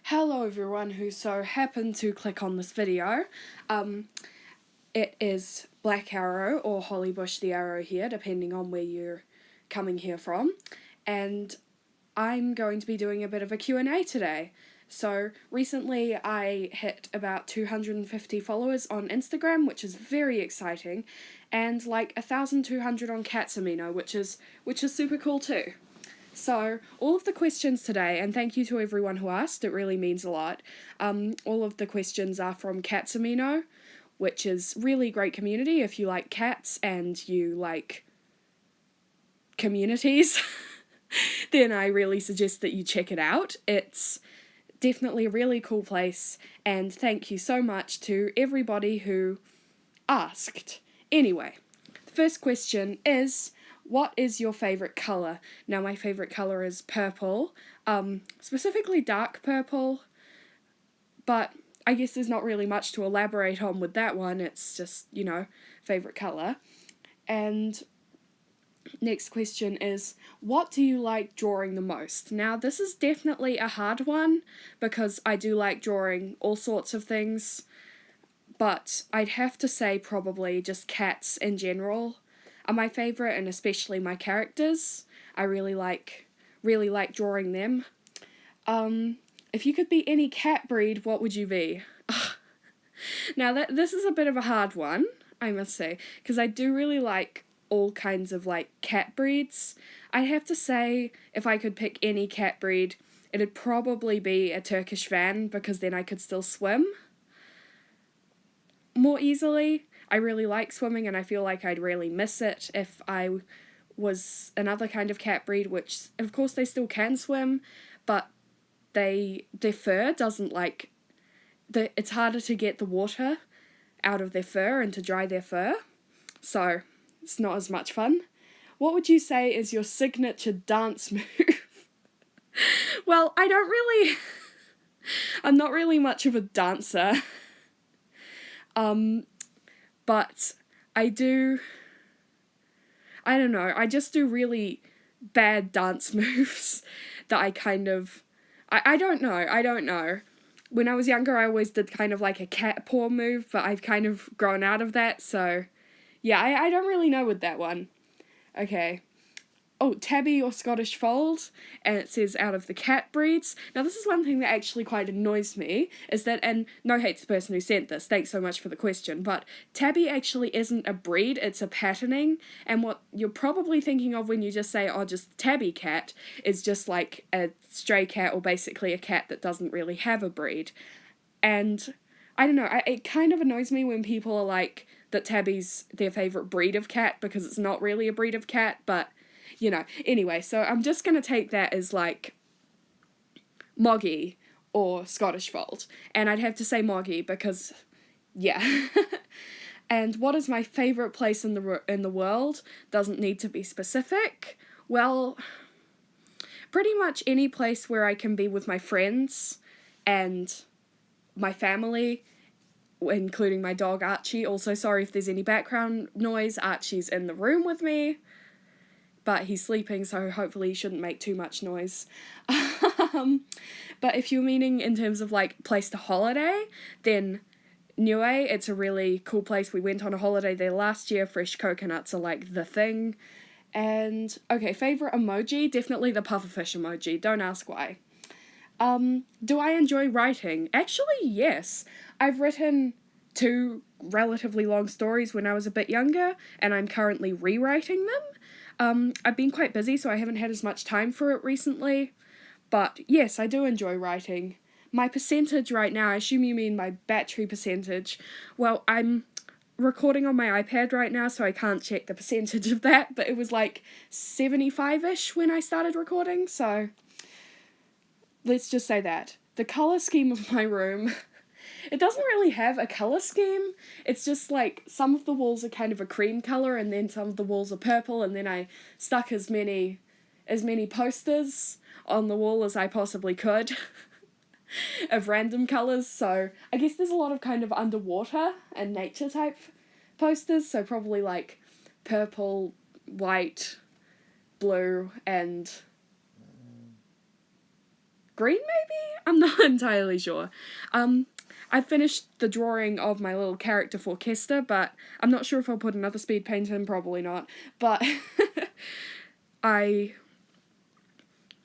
Hello everyone who so happened to click on this video. It is Black Arrow or Hollybush the Arrow here, depending on where you're coming here from. And I'm going to be doing a bit of a Q&A today. So recently I hit about 250 followers on Instagram, which is very exciting, and like 1,200 on Katsamino, which is super cool too. So, all of the questions today, and thank you to everyone who asked, it really means a lot. All of the questions are from Katsamino, which is really great community if you like cats and you like communities. Then I really suggest that you check it out. It's definitely a really cool place, and thank you so much to everybody who asked. Anyway, the first question is, what is your favourite colour? Now, my favourite colour is purple, specifically dark purple, but I guess there's not really much to elaborate on with that one. It's just, favourite colour. And next question is, what do you like drawing the most? Now, this is definitely a hard one because I do like drawing all sorts of things, but I'd have to say probably just cats in general are my favourite, and especially my characters. I really like drawing them. If you could be any cat breed, what would you be? Now this is a bit of a hard one, I must say, because I do really like all kinds of like cat breeds. I'd have to say if I could pick any cat breed, it'd probably be a Turkish van, because then I could still swim more easily. I really like swimming, and I feel like I'd really miss it if I was another kind of cat breed, which of course they still can swim, but their fur doesn't it's harder to get the water out of their fur and to dry their fur, so it's not as much fun. What would you say is your signature dance move? Well, I'm not really much of a dancer. But I don't know, I just do really bad dance moves that I don't know. When I was younger, I always did kind of like a cat paw move, but I've kind of grown out of that, so yeah, I don't really know with that one. Okay. Oh, tabby or Scottish fold, and it says out of the cat breeds. Now, this is one thing that actually quite annoys me, is that, and no hate to the person who sent this, thanks so much for the question, but tabby actually isn't a breed, it's a patterning, and what you're probably thinking of when you just say, oh, just tabby cat, is just like a stray cat, or basically a cat that doesn't really have a breed. And I don't know, it kind of annoys me when people are like that tabby's their favourite breed of cat, because it's not really a breed of cat, but anyway, so I'm just going to take that as like Moggy or Scottish fold, and I'd have to say Moggy because, yeah. And what is my favourite place in the world? Doesn't need to be specific. Well, pretty much any place where I can be with my friends and my family, including my dog Archie. Also, sorry if there's any background noise, Archie's in the room with me, but he's sleeping, so hopefully he shouldn't make too much noise. But if you're meaning in terms of like place to holiday, then Niue, it's a really cool place. We went on a holiday there last year. Fresh coconuts are like the thing. And okay, favourite emoji, definitely the pufferfish emoji, don't ask why. Do I enjoy writing? Actually, yes. I've written 2 relatively long stories when I was a bit younger, and I'm currently rewriting them. I've been quite busy, so I haven't had as much time for it recently, but yes, I do enjoy writing. My percentage right now, I assume you mean my battery percentage. Well, I'm recording on my iPad right now, so I can't check the percentage of that, but it was like 75-ish when I started recording, so let's just say that. The colour scheme of my room, it doesn't really have a colour scheme. It's just like some of the walls are kind of a cream colour, and then some of the walls are purple, and then I stuck as many posters on the wall as I possibly could of random colours. So I guess there's a lot of kind of underwater and nature type posters, so probably like purple, white, blue, and green maybe? I'm not entirely sure. I finished the drawing of my little character fawkzester, but I'm not sure if I'll put another speed paint in, probably not. But I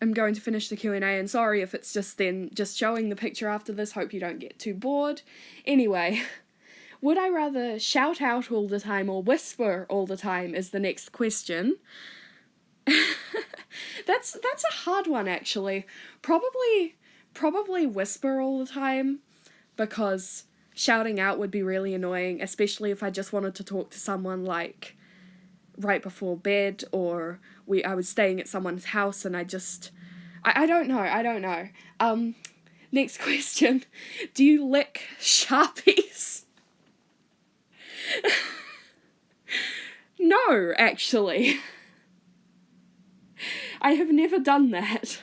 am going to finish the Q&A, and sorry if it's just showing the picture after this, hope you don't get too bored. Anyway, would I rather shout out all the time or whisper all the time is the next question. That's a hard one, actually. Probably whisper all the time, because shouting out would be really annoying, especially if I just wanted to talk to someone like right before bed, or I was staying at someone's house and I don't know. Next question. Do you lick Sharpies? No, actually. I have never done that.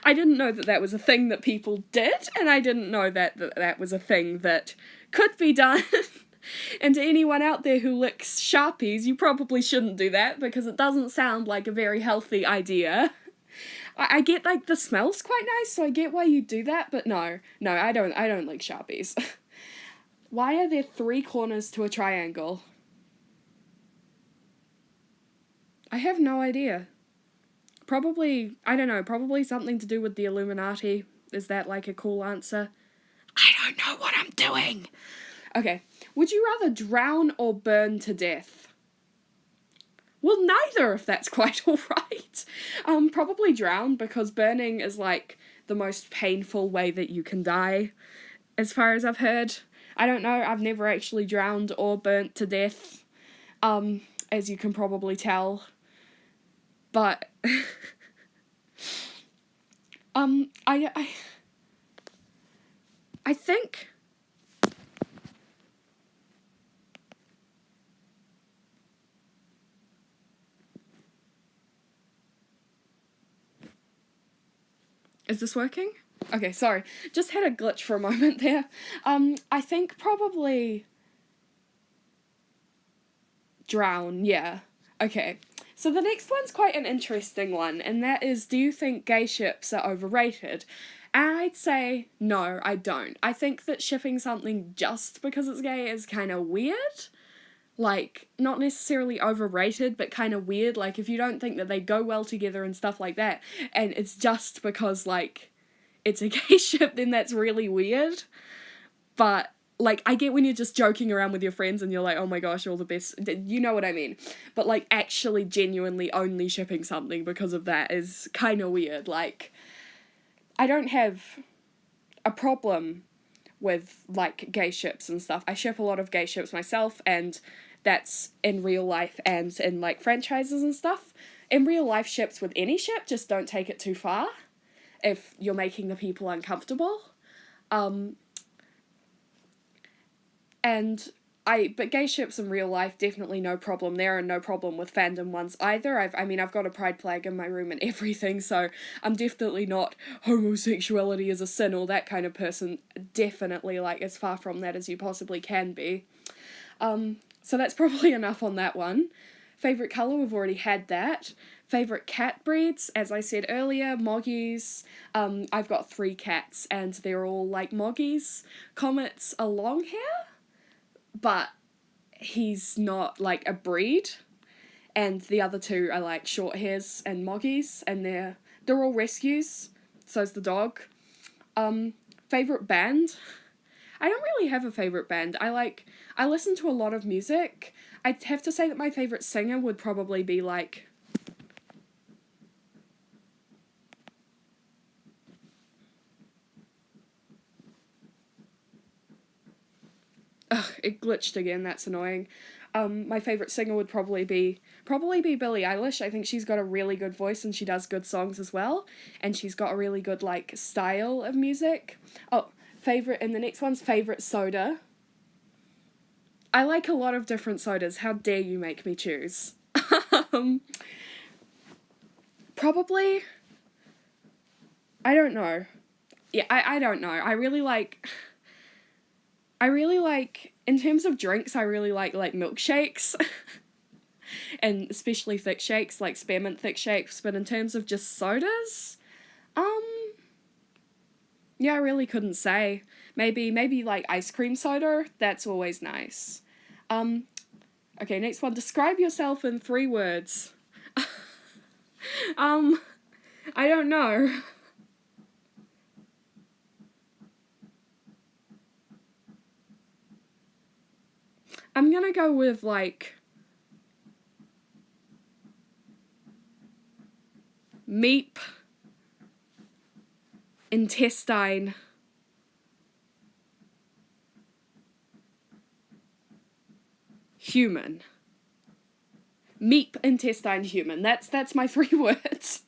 I didn't know that was a thing that people did, and I didn't know that was a thing that could be done. And to anyone out there who licks Sharpies, you probably shouldn't do that, because it doesn't sound like a very healthy idea. I get, like, the smell's quite nice, so I get why you do that, but no, I don't lick Sharpies. Why are there 3 corners to a triangle? I have no idea. Probably, I don't know, probably something to do with the Illuminati. Is that, like, a cool answer? I don't know what I'm doing! Okay, would you rather drown or burn to death? Well, neither, if that's quite alright. Probably drown, because burning is, like, the most painful way that you can die, as far as I've heard. I don't know, I've never actually drowned or burnt to death, as you can probably tell. But, I think... Is this working? Okay, sorry. Just had a glitch for a moment there. I think probably... drown, yeah. Okay. So the next one's quite an interesting one, and that is, do you think gay ships are overrated? And I'd say, no, I don't. I think that shipping something just because it's gay is kind of weird. Like, not necessarily overrated, but kind of weird. Like, if you don't think that they go well together and stuff like that, and it's just because, like, it's a gay ship, then that's really weird. But, like, I get when you're just joking around with your friends and you're like, oh my gosh, all the best. You know what I mean. But, like, actually genuinely only shipping something because of that is kind of weird. Like, I don't have a problem with, like, gay ships and stuff. I ship a lot of gay ships myself, and that's in real life and in, like, franchises and stuff. In real life ships with any ship, just don't take it too far if you're making the people uncomfortable. But gay ships in real life, definitely no problem there, and no problem with fandom ones either. I've got a pride flag in my room and everything, so I'm definitely not homosexuality is a sin or that kind of person. Definitely, like, as far from that as you possibly can be. So that's probably enough on that one. Favourite colour, we've already had that. Favourite cat breeds, as I said earlier, Moggies. I've got 3 cats, and they're all like Moggies. Comet's a long hair, but he's not, like, a breed. And the other 2 are, like, short hairs and Moggies, and they're all rescues. So's the dog. Favourite band? I don't really have a favourite band. I listen to a lot of music. I'd have to say that my favourite singer would probably be, like... Ugh, it glitched again, that's annoying. My favourite singer would probably be Billie Eilish. I think she's got a really good voice and she does good songs as well. And she's got a really good, like, style of music. Oh, and the next one's favourite soda. I like a lot of different sodas. How dare you make me choose? Probably... I don't know. Yeah, I don't know. I really like, in terms of drinks, I really like milkshakes. And especially thick shakes, like spearmint thick shakes. But in terms of just sodas, Yeah, I really couldn't say. Maybe like ice cream soda. That's always nice. Okay, next one. Describe yourself in 3 words. I don't know. I'm gonna go with like meep, intestine, human. Meep, intestine, human. That's my 3 words.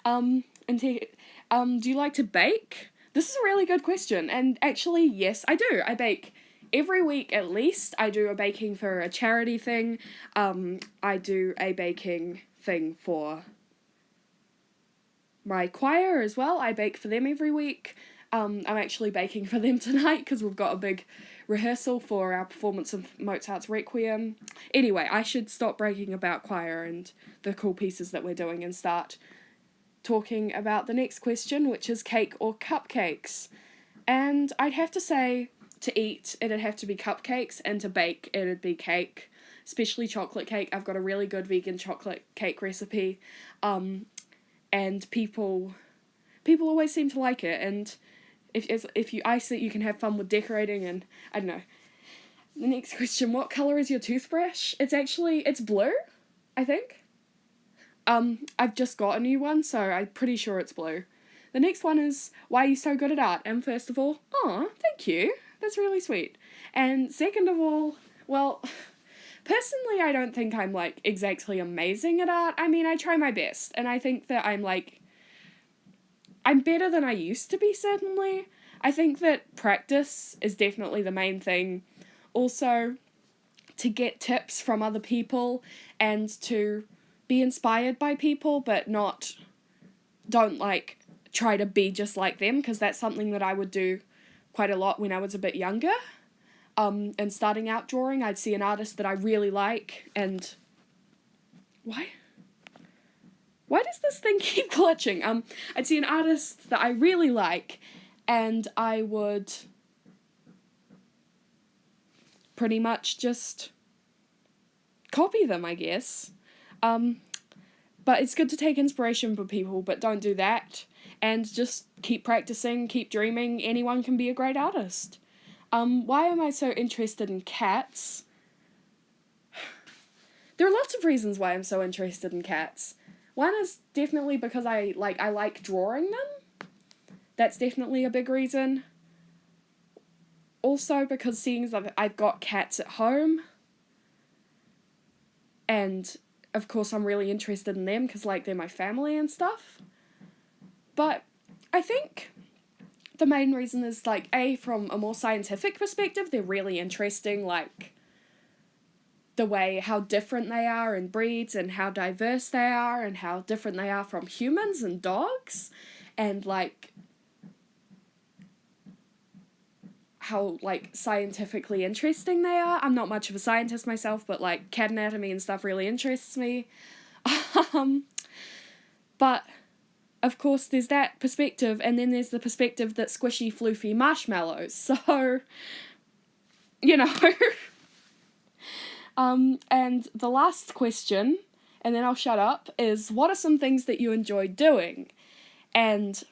Do you like to bake? This is a really good question, and actually, yes, I do. I bake every week at least. I do a baking for a charity thing. I do a baking thing for my choir as well. I bake for them every week. I'm actually baking for them tonight because we've got a big rehearsal for our performance of Mozart's Requiem. Anyway, I should stop bragging about choir and the cool pieces that we're doing and start talking about the next question, which is cake or cupcakes. And I'd have to say, to eat, it'd have to be cupcakes, and to bake, it'd be cake, especially chocolate cake. I've got a really good vegan chocolate cake recipe, and people always seem to like it, and if you ice it, you can have fun with decorating, and I don't know. The next question, what colour is your toothbrush? It's blue, I think. I've just got a new one, so I'm pretty sure it's blue. The next one is, why are you so good at art? And first of all, thank you. That's really sweet. And second of all, well, personally, I don't think I'm, like, exactly amazing at art. I mean, I try my best, and I think that I'm better than I used to be, certainly. I think that practice is definitely the main thing. Also, to get tips from other people and to be inspired by people, but don't, like, try to be just like them, because that's something that I would do quite a lot when I was a bit younger. And starting out drawing, I'd see an artist that I really like, and why does this thing keep glitching? I'd see an artist that I really like, and I would pretty much just copy them, I guess. But it's good to take inspiration from people, but don't do that. And just keep practicing, keep dreaming. Anyone can be a great artist. Why am I so interested in cats? There are lots of reasons why I'm so interested in cats. One is definitely because I like drawing them. That's definitely a big reason. Also because seeing as I've got cats at home, and of course I'm really interested in them because, like, they're my family and stuff. But I think the main reason is, like, from a more scientific perspective, they're really interesting, like, the way how different they are in breeds and how diverse they are and how different they are from humans and dogs, and, like, how, like, scientifically interesting they are. I'm not much of a scientist myself, but, like, cat anatomy and stuff really interests me. But of course there's that perspective, and then there's the perspective that squishy, floofy marshmallows, so, you know. And the last question, and then I'll shut up, is what are some things that you enjoy doing? And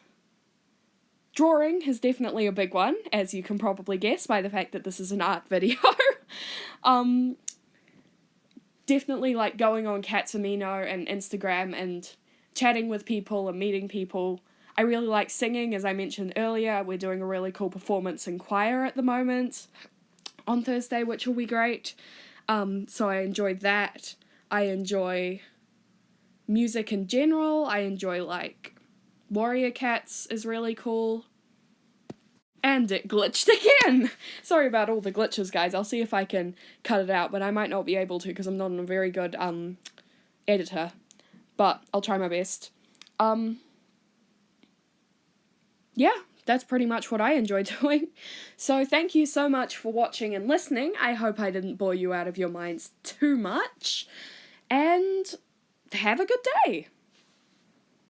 drawing is definitely a big one, as you can probably guess by the fact that this is an art video. Definitely, like, going on Katsamino and Instagram and chatting with people and meeting people. I really like singing, as I mentioned earlier. We're doing a really cool performance in choir at the moment on Thursday, which will be great. So I enjoy that. I enjoy music in general. I enjoy, like, Warrior Cats is really cool. And it glitched again! Sorry about all the glitches, guys. I'll see if I can cut it out, but I might not be able to because I'm not a very good editor. But I'll try my best. Yeah, that's pretty much what I enjoy doing. So thank you so much for watching and listening. I hope I didn't bore you out of your minds too much. And have a good day!